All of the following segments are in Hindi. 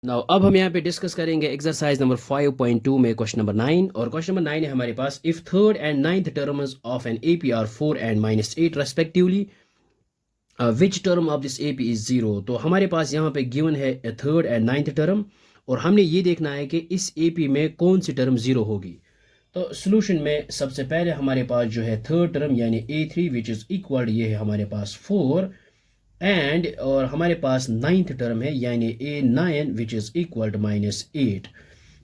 नाउ अब हम यहाँ पे डिस्कस करेंगे एक्सरसाइज नंबर 5.2 में क्वेश्चन नंबर 9 और क्वेश्चन नंबर 9 है हमारे पास if third and ninth terms of an AP are 4 and -8 respectively which term of this AP is zero. तो हमारे पास यहाँ पे गिवन है थर्ड एंड नाइन्थ टर्म और हमने ये देखना है कि इस एपी में कौन सी टर्म जीरो होगी। तो सोल्यूशन में सबसे पहले हमारे पास जो है थर्ड टर्म यानी a3 विच इज इक्वल, ये है हमारे पास 4 एंड और हमारे पास नाइन्थ टर्म है यानी a9 which is equal to -8।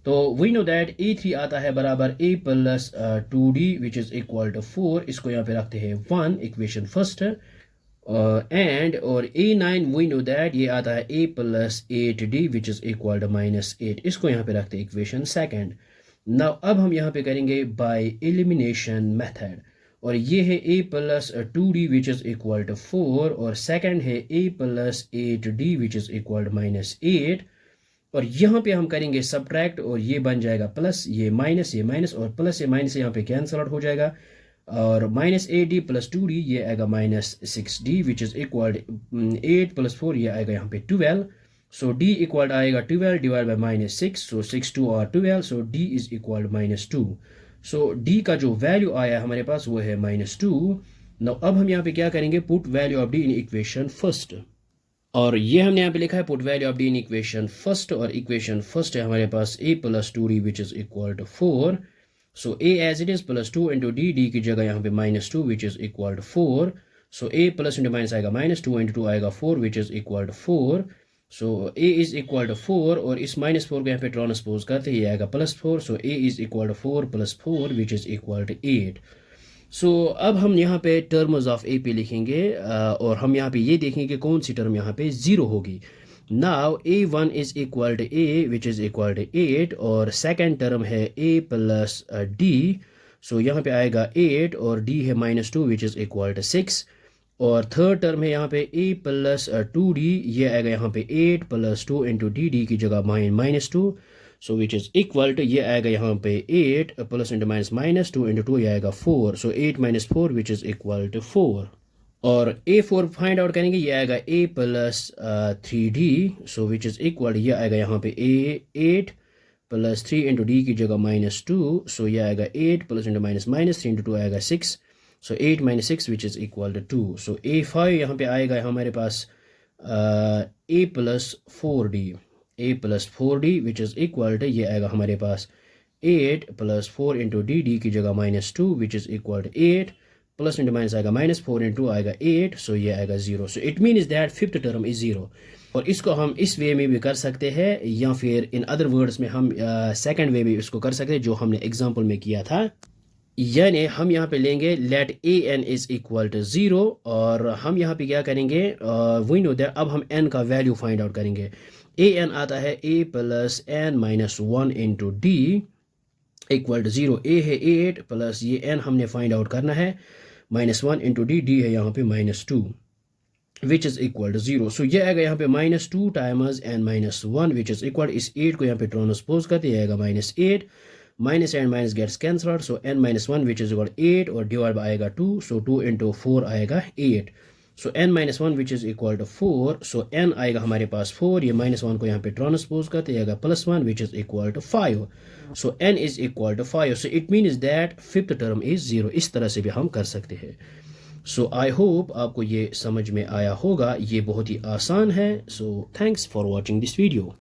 तो वी नो दैट a3 आता है बराबर a plus 2d which is equal to 4, इसको यहाँ पे रखते हैं 1 इक्वेशन फर्स्ट एंड और a9 वी नो दैट ये आता है a plus 8d which is equal to -8, इसको यहाँ पे रखते हैं इक्वेशन सेकेंड। नाउ अब हम यहाँ पे करेंगे बाय एलिमिनेशन मेथड और ये है a plus 2d which is equal to 4 और सेकंड है a plus 8d which is equal to -8 और यहाँ पे हम करेंगे सब्ट्रैक्ट और ये बन जाएगा प्लस, ये माइनस और प्लस ये माइनस यहाँ पे कैंसल आउट हो जाएगा और -8d प्लस 2d ये आएगा -6d which is equal 8 plus 4 ये आएगा यहाँ पे 12। सो d इक्वल आएगा 12 डिवाइड बाई -6, सो 6 2 और 12, सो d is equal -2। So d का जो वैल्यू आया हमारे पास वो है -2। नाउ अब हम यहाँ पे क्या करेंगे, put value of d in equation first और ये हमने यहाँ पे लिखा है put value of d in equation first और इक्वेशन फर्स्ट है हमारे पास a plus 2d which is equal to 4। So a as it is plus 2 into d की जगह यहाँ पे -2 which is equal to 4। So a plus into minus आएगा -2 इंटू 2 आएगा 4 which is equal to 4। So a is equal to 4 और इस -4 को यहाँ पे ट्रांसपोज करते ही आएगा +4। So a is equal to 4 plus 4 which is equal to 8। So अब हम यहाँ पे टर्म्स ऑफ ए पी लिखेंगे और हम यहाँ पे ये देखेंगे कि कौन सी टर्म यहाँ पे ज़ीरो होगी। Now a1 is equal to a which is equal to 8 और सेकेंड टर्म है a प्लस d। सो यहाँ पे आएगा 8 और d है -2 विच इज़ इक्वल टू 6 और थर्ड टर्म है यहाँ पे a प्लस 2d, ये आएगा यहाँ पे 8 प्लस 2 इंटू डी की जगह -2, सो विच इज इक्वल टू ये आएगा यहाँ पे 8 प्लस इंटू -2 इंटू 2 ये आएगा 4, सो 8 - 4 विच इज इक्वल टू 4 और a4 फाइंड आउट करेंगे, ये आएगा a plus 3d, so which is equal ये आएगा यहाँ पे 8 प्लस 3 इंटू डी की जगह -2, सो ये आएगा 8 प्लस इंटू -3 इंटू 2 आएगा 6, so 8 - 6 which is equal to 2। So a5 यहाँ पे आएगा हमारे पास a plus 4d which is equal to ये आएगा हमारे पास 8 प्लस 4 इंटू डी की जगह -2 which is equal to 8 plus into minus आएगा -4 इंटू आएगा 8, सो ये आएगा 0। So it mean is that fifth term is 0 और इसको हम इस वे में भी कर सकते हैं या फिर इन अदर वर्ड्स में हम सेकंड वे में इसको कर सकते हैं जो हमने एग्जांपल में किया था। यानी हम यहाँ पे लेंगे let an is equal to 0 और हम यहाँ पे क्या करेंगे, वी नो दैट अब हम n का वैल्यू फाइंड आउट करेंगे। an आता है a plus n -1 into D equal to 0। a है 8 प्लस ये n हमने फाइंड आउट करना है -1 इंटू डी है यहाँ पे -2 विच इज़ इक्वल टू 0। सो ये आएगा यहाँ पे -2 times n -1 which is equal, इस 8 को यहाँ पे ट्रांसपोज करते ये आएगा -8 minus and minus gets cancelled, so n minus 1 which is equal to 8 और डिवाइड आएगा 2, so 2 into 4 आएगा 8, so n minus 1 which is equal to 4, so n आएगा हमारे पास 4, ये -1 को यहाँ पे ट्रांसपोज करते आएगा +1 which is equal to 5, so n is equal to 5, so it means that fifth term is 0। इस तरह से भी हम कर सकते हैं। so I hope आपको ये समझ में आया होगा, ये बहुत ही आसान है। so thanks for watching this video।